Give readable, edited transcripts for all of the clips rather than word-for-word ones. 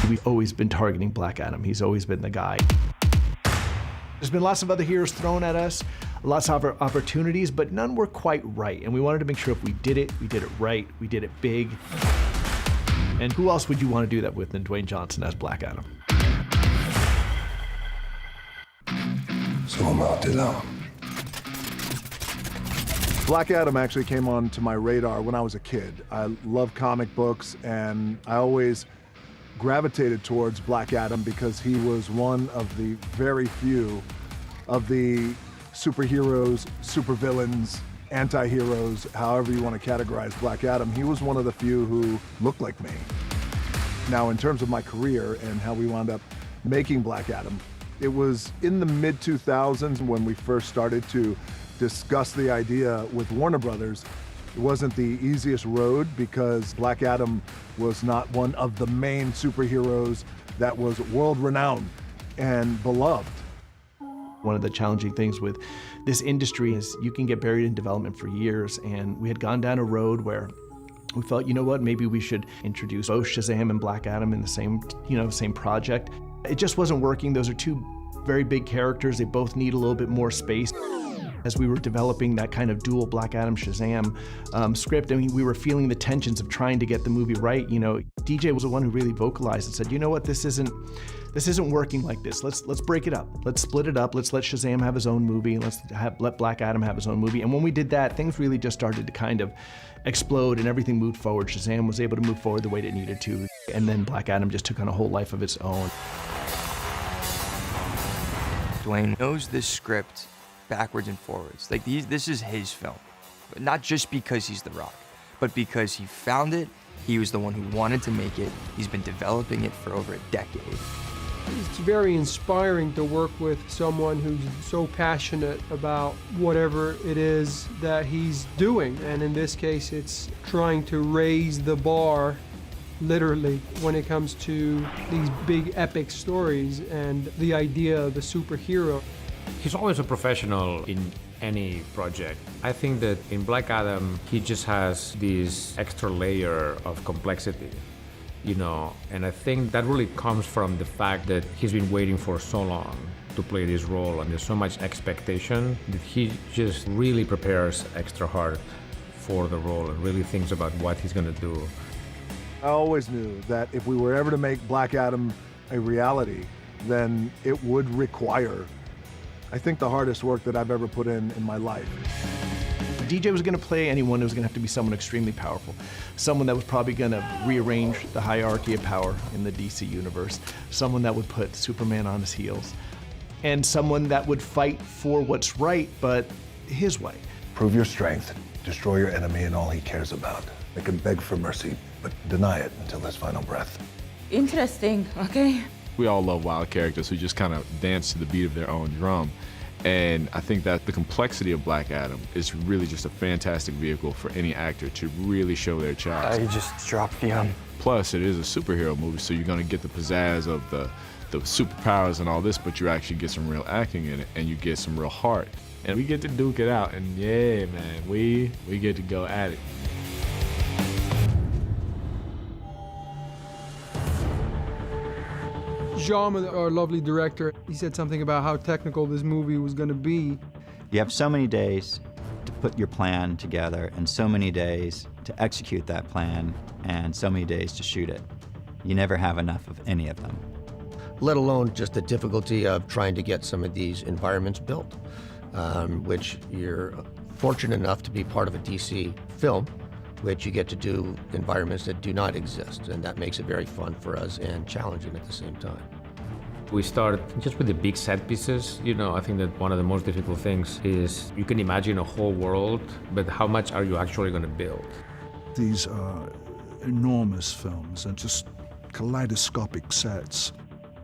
We've always been targeting Black Adam. He's always been the guy. There's been lots of other heroes thrown at us, lots of opportunities, but none were quite right. And we wanted to make sure if we did it right, we did it big. And who else would you want to do that with than Dwayne Johnson as Black Adam? Black Adam actually came onto my radar when I was a kid. I love comic books, and I always gravitated towards Black Adam because he was one of the very few of the superheroes, supervillains, anti-heroes, however you want to categorize Black Adam. He was one of the few who looked like me. Now, in terms of my career and how we wound up making Black Adam, it was in the mid-2000s when we first started to discuss the idea with Warner Brothers. It wasn't the easiest road because Black Adam was not one of the main superheroes that was world-renowned and beloved. One of the challenging things with this industry is you can get buried in development for years, and we had gone down a road where we felt, you know what, maybe we should introduce both Shazam and Black Adam in the same project. It just wasn't working. Those are two very big characters. They both need a little bit more space. As we were developing that kind of dual Black Adam Shazam script, I mean, we were feeling the tensions of trying to get the movie right. You know, DJ was the one who really vocalized and said, you know what, this isn't working like this. Let's break it up. Let's split it up. Let's let Shazam have his own movie, and let Black Adam have his own movie. And when we did that, things really just started to kind of explode and everything moved forward. Shazam was able to move forward the way it needed to. And then Black Adam just took on a whole life of its own. Dwayne knows this script backwards and forwards. Like, this is his film. But not just because he's The Rock, but because he found it, he was the one who wanted to make it, he's been developing it for over a decade. It's very inspiring to work with someone who's so passionate about whatever it is that he's doing. And in this case, it's trying to raise the bar, literally, when it comes to these big epic stories and the idea of the superhero. He's always a professional in any project. I think that in Black Adam, he just has this extra layer of complexity, you know, and I think that really comes from the fact that he's been waiting for so long to play this role, and there's so much expectation that he just really prepares extra hard for the role and really thinks about what he's gonna do. I always knew that if we were ever to make Black Adam a reality, then it would require, I think, the hardest work that I've ever put in my life. DJ was going to play anyone. It was going to have to be someone extremely powerful, someone that was probably going to rearrange the hierarchy of power in the DC universe, someone that would put Superman on his heels, and someone that would fight for what's right, but his way. Prove your strength, destroy your enemy and all he cares about. Make him beg for mercy, but deny it until his final breath. Interesting, okay? We all love wild characters who just kind of dance to the beat of their own drum. And I think that the complexity of Black Adam is really just a fantastic vehicle for any actor to really show their chops. I just dropped the Plus, it is a superhero movie, so you're gonna get the pizzazz of the superpowers and all this, but you actually get some real acting in it, and you get some real heart. And we get to duke it out, and yeah, man, we get to go at it. Jean, our lovely director, he said something about how technical this movie was going to be. You have so many days to put your plan together and so many days to execute that plan and so many days to shoot it. You never have enough of any of them. Let alone just the difficulty of trying to get some of these environments built, which you're fortunate enough to be part of a DC film, which you get to do environments that do not exist, and that makes it very fun for us and challenging at the same time. We start just with the big set pieces. You know, I think that one of the most difficult things is you can imagine a whole world, but how much are you actually going to build? These are enormous films and just kaleidoscopic sets.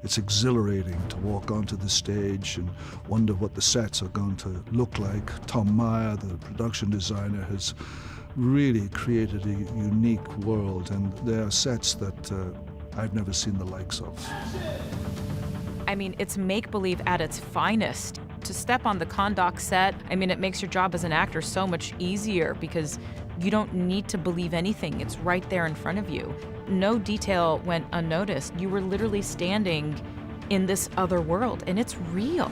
It's exhilarating to walk onto the stage and wonder what the sets are going to look like. Tom Meyer, the production designer, has really created a unique world, and there are sets that I've never seen the likes of. I mean, it's make-believe at its finest. To step on the Kahndaq set, I mean, it makes your job as an actor so much easier because You don't need to believe anything. It's right there in front of you. No detail went unnoticed. You were literally standing in this other world, and it's real.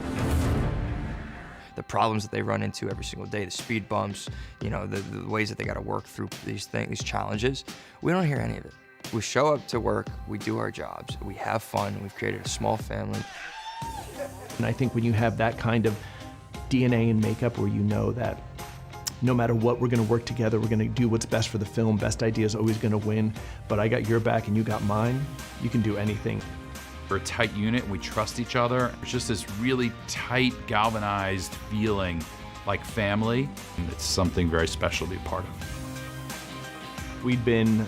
The problems that they run into every single day, the speed bumps, you know, the ways that they got to work through these things, these challenges, we don't hear any of it. We show up to work, we do our jobs, we have fun, we've created a small family. And I think when you have that kind of DNA and makeup where you know that no matter what, we're going to work together, we're going to do what's best for the film, best idea is always going to win, but I got your back and you got mine, you can do anything. We're a tight unit, we trust each other. It's just this really tight, galvanized feeling like family. And it's something very special to be a part of. We'd been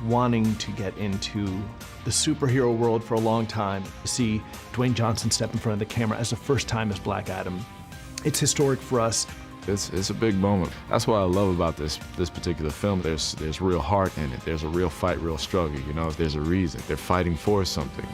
wanting to get into the superhero world for a long time. To see Dwayne Johnson step in front of the camera as the first time as Black Adam, it's historic for us. It's a big moment. That's what I love about this particular film. There's real heart in it. There's a real fight, real struggle. You know, there's a reason. They're fighting for something.